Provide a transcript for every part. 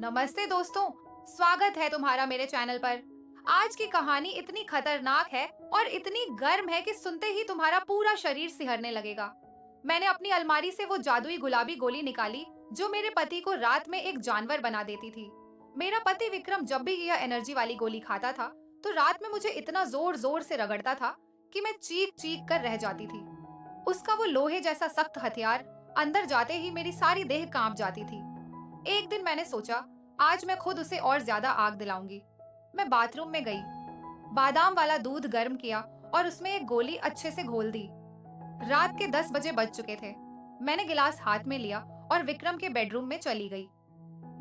नमस्ते दोस्तों, स्वागत है तुम्हारा मेरे चैनल पर। आज की कहानी इतनी खतरनाक है और इतनी गर्म है कि सुनते ही तुम्हारा पूरा शरीर सिहरने लगेगा। मैंने अपनी अलमारी से वो जादुई गुलाबी गोली निकाली जो मेरे पति को रात में एक जानवर बना देती थी। मेरा पति विक्रम जब भी यह एनर्जी वाली गोली खाता था, तो रात में मुझे इतना जोर जोर से रगड़ता था कि मैं चीख चीख कर रह जाती थी। उसका वो लोहे जैसा सख्त हथियार अंदर जाते ही मेरी सारी देह कांप जाती थी। एक दिन मैंने सोचा, आज मैं खुद उसे और ज्यादा आग दिलाऊंगी। मैं बाथरूम में गई, बादाम वाला दूध गर्म किया और उसमें एक गोली अच्छे से घोल दी। रात के 10 बजे बज चुके थे। मैंने गिलास हाथ में लिया और विक्रम के बेडरूम में चली गई।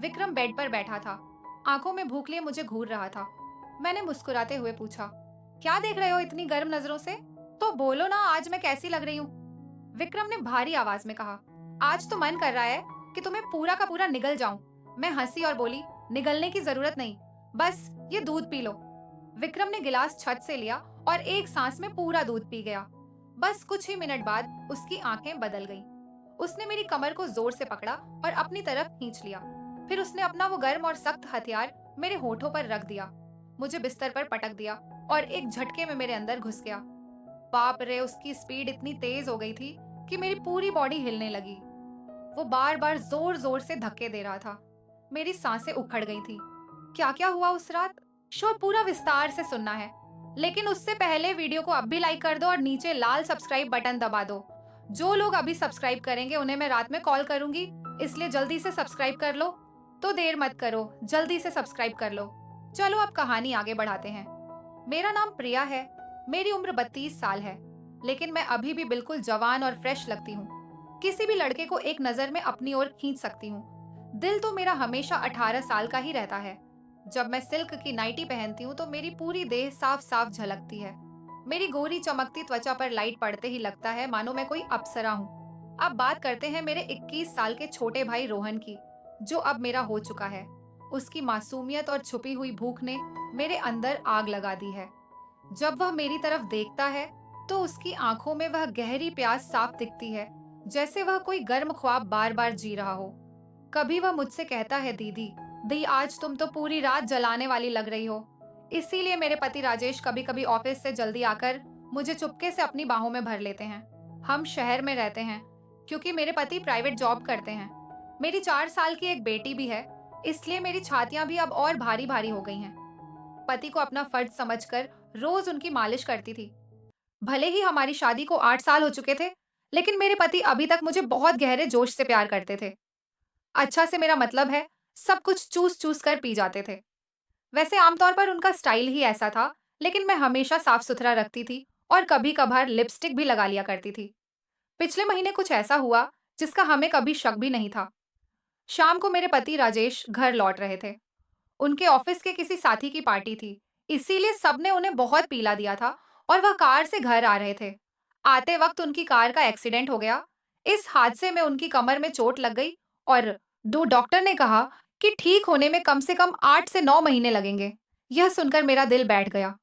विक्रम बेड पर बैठा था, आंखों में भूख लिए मुझे घूर रहा था। मैंने मुस्कुराते हुए पूछा, क्या देख रहे हो इतनी गर्म नजरों से? तो बोलो ना, आज मैं कैसी लग रही हूँ? विक्रम ने भारी आवाज में कहा, आज तो मन कर रहा है कि तुम्हें पूरा का पूरा निगल जाऊं। मैं हंसी और बोली, निगलने की जरूरत नहीं, बस ये दूध पी लो। विक्रम ने गिलास छत से लिया और एक सांस में पूरा दूध पी गया। बस कुछ ही मिनट बाद उसकी आंखें बदल गईं। उसने मेरी कमर को जोर से पकड़ा और अपनी तरफ खींच लिया। फिर उसने अपना वो गर्म और सख्त हथियार मेरे होठों पर रख दिया, मुझे बिस्तर पर पटक दिया और एक झटके में मेरे अंदर घुस गया। बाप रे, उसकी स्पीड इतनी तेज हो गई थी कि मेरी पूरी बॉडी हिलने लगी। वो बार बार जोर जोर से धक्के दे रहा था। मेरी सांसें उखड़ गई थी। क्या क्या हुआ उस रात, शो पूरा विस्तार से सुनना है। लेकिन उससे पहले वीडियो को अब भी लाइक कर दो और नीचे लाल सब्सक्राइब बटन दबा दो। जो लोग अभी सब्सक्राइब करेंगे उन्हें मैं रात में कॉल करूंगी, इसलिए जल्दी से सब्सक्राइब कर लो। तो देर मत करो, जल्दी से सब्सक्राइब कर लो। चलो अब कहानी आगे बढ़ाते हैं। मेरा नाम प्रिया है। मेरी उम्र 32 साल है, लेकिन मैं अभी भी बिल्कुल जवान और फ्रेश लगती हूँ। किसी भी लड़के को एक नजर में अपनी ओर खींच सकती हूँ। दिल तो मेरा हमेशा 18 साल का ही रहता है। जब मैं सिल्क की नाइटी पहनती हूँ तो मेरी पूरी देह साफ साफ झलकती है। मेरी गोरी चमकती त्वचा पर लाइट पड़ते ही लगता है मानो मैं कोई अप्सरा हूँ। अब बात करते हैं मेरे 21 साल के छोटे भाई रोहन की, जो अब मेरा हो चुका है। उसकी मासूमियत और छुपी हुई भूख ने मेरे अंदर आग लगा दी है। जब वह मेरी तरफ देखता है तो उसकी आंखों में वह गहरी प्यास साफ दिखती है, जैसे वह कोई गर्म ख्वाब बार बार जी रहा हो। कभी वह मुझसे कहता है, दीदी दी आज तुम तो पूरी रात जलाने वाली लग रही हो। इसीलिए मेरे पति राजेश कभी कभी ऑफिस से जल्दी आकर मुझे चुपके से अपनी बाहों में भर लेते हैं। हम शहर में रहते हैं क्योंकि मेरे पति प्राइवेट जॉब करते हैं। मेरी 4 साल की एक बेटी भी है, इसलिए मेरी छातियां भी अब और भारी भारी हो गई हैं। पति को अपना फर्ज समझकर रोज उनकी मालिश करती थी। भले ही हमारी शादी को 8 साल हो चुके थे, लेकिन मेरे पति अभी तक मुझे बहुत गहरे जोश से प्यार करते थे। अच्छा से मेरा मतलब है, सब कुछ चूस चूस कर पी जाते थे। वैसे आमतौर पर उनका स्टाइल ही ऐसा था, लेकिन मैं हमेशा साफ सुथरा रखती थी और कभी कभार लिपस्टिक भी लगा लिया करती थी। पिछले महीने कुछ ऐसा हुआ जिसका हमें कभी शक भी नहीं था। शाम को मेरे पति राजेश घर लौट रहे थे। उनके ऑफिस के किसी साथी की पार्टी थी, इसीलिए सबने उन्हें बहुत पीला दिया था और वह कार से घर आ रहे थे। आते वक्त उनकी कार का एक्सीडेंट हो गया। इस हादसे में उनकी कमर में चोट लग गई और दो डॉक्टर ने कहा कि ठीक होने में कम से कम 8 से 9 महीने लगेंगे। यह सुनकर मेरा दिल बैठ गया।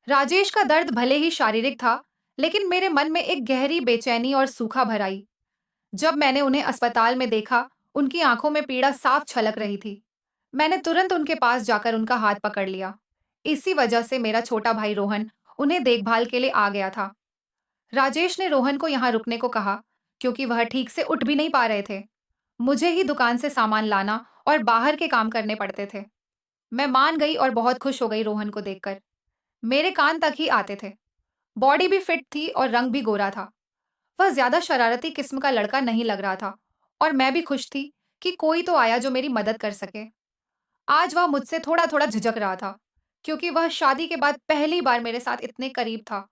राजेश का दर्द भले ही शारीरिक था, लेकिन मेरे मन में एक गहरी बेचैनी और सूखा भर आई। जब मैंने उन्हें अस्पताल में देखा, उनकी आंखों में पीड़ा साफ छलक रही थी। मैंने तुरंत उनके पास जाकर उनका हाथ पकड़ लिया। इसी वजह से मेरा छोटा भाई रोहन उन्हें देखभाल के लिए आ गया था। राजेश ने रोहन को यहाँ रुकने को कहा क्योंकि वह ठीक से उठ भी नहीं पा रहे थे। मुझे ही दुकान से सामान लाना और बाहर के काम करने पड़ते थे। मैं मान गई और बहुत खुश हो गई रोहन को देखकर। मेरे कान तक ही आते थे। बॉडी भी फिट थी और रंग भी गोरा था। वह ज्यादा शरारती किस्म का लड़का नहीं लग रहा था और मैं भी खुश थी कि कोई तो आया जो मेरी मदद कर सके। आज वह मुझसे थोड़ा थोड़ा झिझक रहा था क्योंकि वह शादी के बाद पहली बार मेरे साथ इतने करीब था।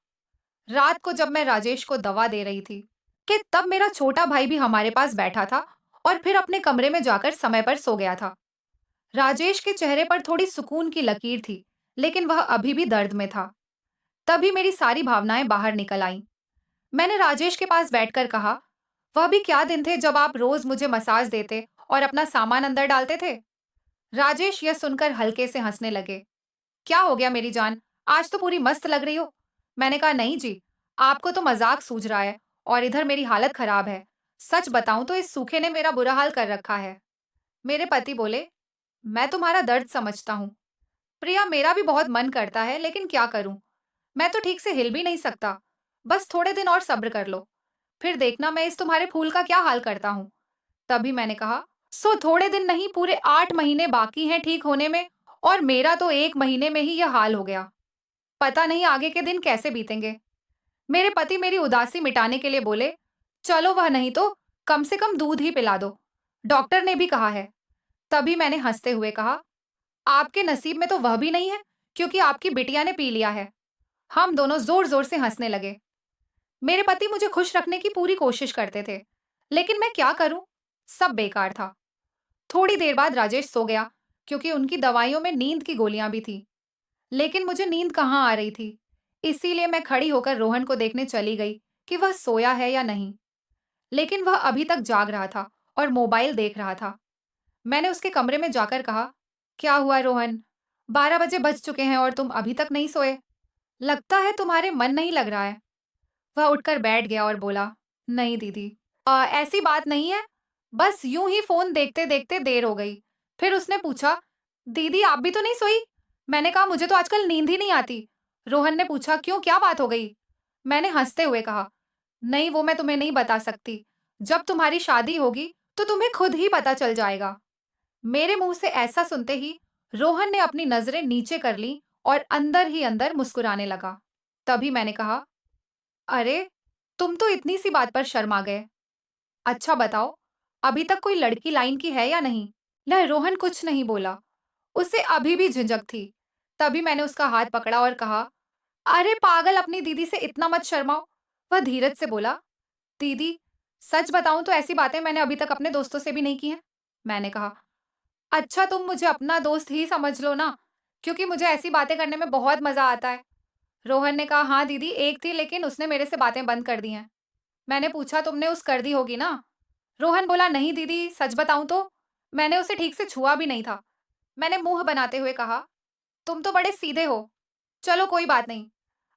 रात को जब मैं राजेश को दवा दे रही थी कि तब मेरा छोटा भाई भी हमारे पास बैठा था और फिर अपने कमरे में जाकर समय पर सो गया था। राजेश के चेहरे पर थोड़ी सुकून की लकीर थी, लेकिन वह अभी भी दर्द में था। तभी मेरी सारी भावनाएं बाहर निकल आईं। मैंने राजेश के पास बैठकर कहा, वह भी क्या दिन थे जब आप रोज मुझे मसाज देते और अपना सामान अंदर डालते थे। राजेश यह सुनकर हल्के से हंसने लगे। क्या हो गया मेरी जान, आज तो पूरी मस्त लग रही हो। मैंने कहा, नहीं जी, आपको तो मजाक सूझ रहा है और इधर मेरी हालत खराब है। सच बताऊं तो इस सूखे ने मेरा बुरा हाल कर रखा है। मेरे पति बोले, मैं तुम्हारा दर्द समझता हूँ। प्रिया, मेरा भी बहुत मन करता है, लेकिन क्या करूँ? मैं तो ठीक से हिल भी नहीं सकता। बस थोड़े दिन और सब्र कर लो। फिर देखना मैं इस तुम्हारे फूल का क्या हाल करता हूँ। तभी मैंने कहा, सो थोड़े दिन नहीं, पूरे 8 महीने बाकी हैं ठीक होने में, और मेरा तो 1 महीने में ही यह हाल हो गया। पता नहीं आगे के दिन कैसे बीतेंगे। मेरे पति मेरी उदासी मिटाने के लिए बोले, चलो वह नहीं तो कम से कम दूध ही पिला दो। डॉक्टर ने भी कहा है। तभी मैंने हंसते हुए कहा, आपके नसीब में तो वह भी नहीं है, क्योंकि आपकी बिटिया ने पी लिया है। हम दोनों जोर जोर से हंसने लगे। मेरे पति मुझे खुश रखने की पूरी कोशिश करते थे, लेकिन मैं क्या करूं? सब बेकार था। थोड़ी देर बाद राजेश सो गया, क्योंकि उनकी दवाइयों में नींद की गोलियां भी थी। लेकिन मुझे नींद कहाँ आ रही थी। इसीलिए मैं खड़ी होकर रोहन को देखने चली गई कि वह सोया है या नहीं। लेकिन वह अभी तक जाग रहा था और मोबाइल देख रहा था। मैंने उसके कमरे में जाकर कहा, क्या हुआ रोहन? 12 बजे बज चुके हैं और तुम अभी तक नहीं सोए। लगता है तुम्हारे मन नहीं लग रहा है। वह उठकर बैठ गया और बोला, नहीं दीदी, ऐसी बात नहीं है। बस यूं ही फोन देखते देखते देर हो गई। फिर उसने पूछा, दीदी आप भी तो नहीं सोई? मैंने कहा, मुझे तो आजकल नींद ही नहीं आती। रोहन ने पूछा, क्यों, क्या बात हो गई? मैंने हंसते हुए कहा, नहीं वो मैं तुम्हें नहीं बता सकती। जब तुम्हारी शादी होगी तो तुम्हें खुद ही पता चल जाएगा। मेरे मुंह से ऐसा सुनते ही रोहन ने अपनी नजरें नीचे कर ली और अंदर ही अंदर मुस्कुराने लगा। तभी मैंने कहा, अरे, तुम तो इतनी सी बात पर शर्मा गए। अच्छा बताओ, अभी तक कोई लड़की लाइन की है या नहीं? न, रोहन कुछ नहीं बोला। उसे अभी भी झिझक थी। तभी मैंने उसका हाथ पकड़ा और कहा, अरे पागल, अपनी दीदी से इतना मत शर्माओ। वह धीरज से बोला, दीदी, सच बताऊं तो ऐसी बातें मैंने अभी तक अपने दोस्तों से भी नहीं की हैं। मैंने कहा, अच्छा तुम मुझे अपना दोस्त ही समझ लो ना, क्योंकि मुझे ऐसी बातें करने में बहुत मजा आता है। रोहन ने कहा, हाँ दीदी, एक थी, लेकिन उसने मेरे से बातें बंद कर दी हैं। मैंने पूछा, तुमने उस कर दी होगी ना? रोहन बोला, नहीं दीदी, सच बताऊं तो मैंने उसे ठीक से छुआ भी नहीं था। मैंने मुंह बनाते हुए कहा, तुम तो बड़े सीधे हो। चलो कोई बात नहीं,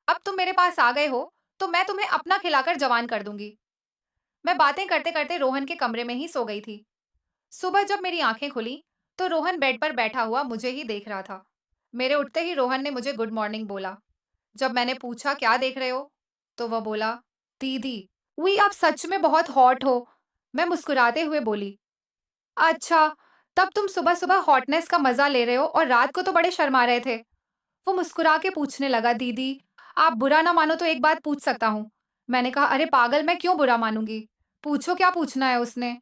अब तुम मेरे पास आ गए हो तो मैं तुम्हें अपना खिलाकर जवान कर दूंगी। मैं बातें करते करते रोहन के कमरे में ही सो गई थी। सुबह जब मेरी आंखें खुली तो रोहन बेड पर बैठा हुआ मुझे ही देख रहा था। मेरे उठते ही रोहन ने मुझे गुड मॉर्निंग बोला। जब मैंने पूछा, क्या देख रहे हो, तो वह बोला, दीदी, वी आप सच में बहुत हॉट हो। मैं मुस्कुराते हुए बोली, अच्छा, तब तुम सुबह सुबह हॉटनेस का मजा ले रहे हो और रात को तो बड़े शर्मा रहे थे। वो मुस्कुरा के पूछने लगा, दीदी, आप बुरा ना मानो तो एक बात पूछ सकता हूँ? मैंने कहा, अरे पागल, मैं क्यों बुरा मानूंगी? पूछो, क्या पूछना है उसने?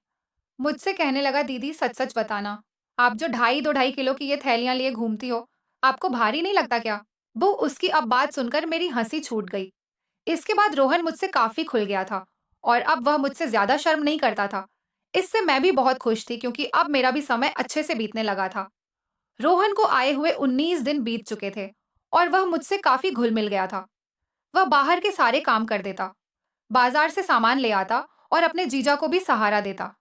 मुझसे कहने लगा, दीदी सच सच बताना, आप जो 2.5 किलो की ये थैलियां लिए घूमती हो, आपको भारी नहीं लगता क्या? वो उसकी अब बात सुनकर मेरी हंसी छूट गई। इसके बाद रोहन मुझसे काफी खुल गया था और अब वह मुझसे ज्यादा शर्म नहीं करता था। इससे मैं भी बहुत खुश थी, क्योंकि अब मेरा भी समय अच्छे से बीतने लगा था। रोहन को आए हुए 19 दिन बीत चुके थे और वह मुझसे काफी घुल मिल गया था। वह बाहर के सारे काम कर देता, बाजार से सामान ले आता और अपने जीजा को भी सहारा देता।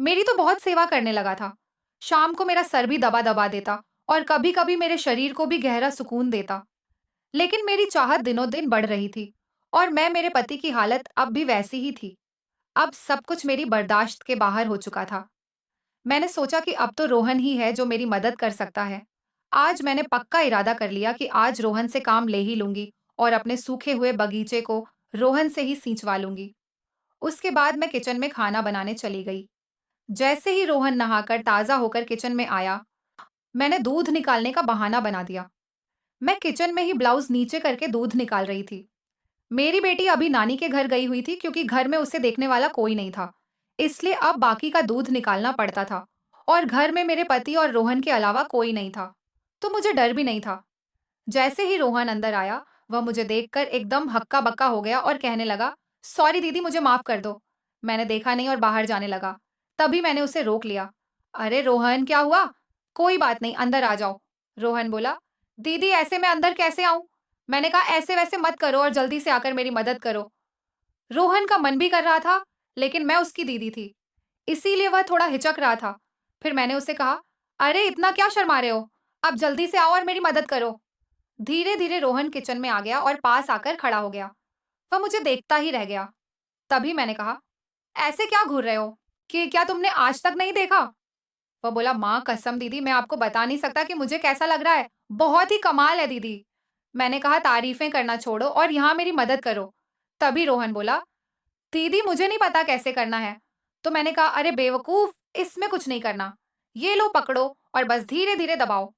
मेरी तो बहुत सेवा करने लगा था। शाम को मेरा सर भी दबा दबा देता और कभी कभी मेरे शरीर को भी गहरा सुकून देता। लेकिन मेरी चाहत दिनों दिन बढ़ रही थी और मैं मेरे पति की हालत अब भी वैसी ही थी। अब सब कुछ मेरी बर्दाश्त के बाहर हो चुका था। मैंने सोचा कि अब तो रोहन ही है जो मेरी मदद कर सकता है। आज मैंने पक्का इरादा कर लिया कि आज रोहन से काम ले ही लूंगी और अपने सूखे हुए बगीचे को रोहन से ही सींचवा लूंगी। उसके बाद मैं किचन में खाना बनाने चली गई। जैसे ही रोहन नहाकर ताजा होकर किचन में आया, मैंने दूध निकालने का बहाना बना दिया। मैं किचन में ही ब्लाउज नीचे करके दूध निकाल रही थी। मेरी बेटी अभी नानी के घर गई हुई थी, क्योंकि घर में उसे देखने वाला कोई नहीं था। इसलिए अब बाकी का दूध निकालना पड़ता था और घर में मेरे पति और रोहन के अलावा कोई नहीं था, तो मुझे डर भी नहीं था। जैसे ही रोहन अंदर आया, वह मुझे देखकर एकदम हक्का बक्का हो गया और कहने लगा, सॉरी दीदी, मुझे माफ कर दो। मैंने देखा नहीं और बाहर जाने लगा। तभी मैंने उसे रोक लिया। अरे रोहन, क्या हुआ? कोई बात नहीं, अंदर आ जाओ। रोहन बोला, दीदी ऐसे मैं अंदर कैसे आऊं? मैंने कहा, ऐसे वैसे मत करो और जल्दी से आकर मेरी मदद करो। रोहन का मन भी कर रहा था, लेकिन मैं उसकी दीदी थी, इसीलिए वह थोड़ा हिचक रहा था। फिर मैंने उसे कहा, अरे इतना क्या शर्मा रहे हो? अब जल्दी से आओ और मेरी मदद करो। धीरे धीरे रोहन किचन में आ गया और पास आकर खड़ा हो गया। वह मुझे देखता ही रह गया। तभी मैंने कहा, ऐसे क्या घूर रहे हो? कि क्या तुमने आज तक नहीं देखा? वो बोला, माँ कसम दीदी, मैं आपको बता नहीं सकता कि मुझे कैसा लग रहा है। बहुत ही कमाल है दीदी। मैंने कहा, तारीफें करना छोड़ो और यहाँ मेरी मदद करो। तभी रोहन बोला, दीदी मुझे नहीं पता कैसे करना है। तो मैंने कहा, अरे बेवकूफ, इसमें कुछ नहीं करना। ये लो पकड़ो और बस धीरे धीरे दबाओ।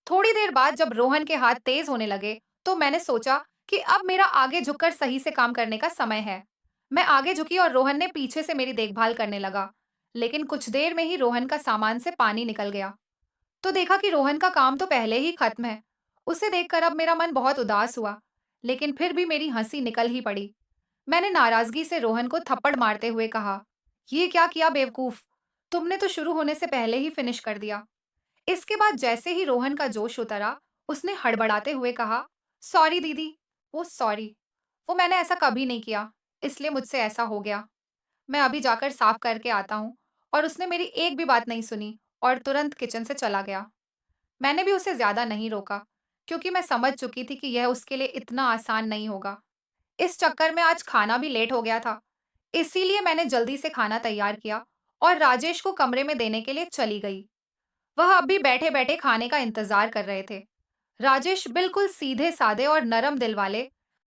थोड़ी देर बाद जब रोहन के हाथ तेज होने लगे, तो मैंने सोचा कि अब मेरा आगे झुककर सही से काम करने का समय है। मैं आगे झुकी और रोहन ने पीछे से मेरी देखभाल करने लगा। लेकिन कुछ देर में ही रोहन का सामान से पानी निकल गया। तो देखा कि रोहन का काम तो पहले ही खत्म है। उसे देखकर अब मेरा मन बहुत उदास हुआ, लेकिन फिर भी मेरी हंसी निकल ही पड़ी। मैंने नाराजगी से रोहन को थप्पड़ मारते हुए कहा, ये क्या किया बेवकूफ, तुमने तो शुरू होने से पहले ही फिनिश कर दिया। इसके बाद जैसे ही रोहन का जोश उतरा, उसने हड़बड़ाते हुए कहा, सॉरी दीदी, वो सॉरी, वो मैंने ऐसा कभी नहीं किया, इसलिए मुझसे ऐसा हो गया। मैं अभी जाकर साफ करके आता हूँ। और उसने मेरी एक भी बात नहीं सुनी और तुरंत किचन से चला गया। मैंने भी उसे ज्यादा नहीं रोका, क्योंकि मैं समझ चुकी थी कि यह उसके लिए इतना आसान नहीं होगा। इस चक्कर में आज खाना भी लेट हो गया था, इसीलिए मैंने जल्दी से खाना तैयार किया और राजेश को कमरे में देने के लिए चली गई। वह अभी बैठे बैठे खाने का इंतजार कर रहे थे। राजेश बिल्कुल सीधे साधे और नरम दिल वाले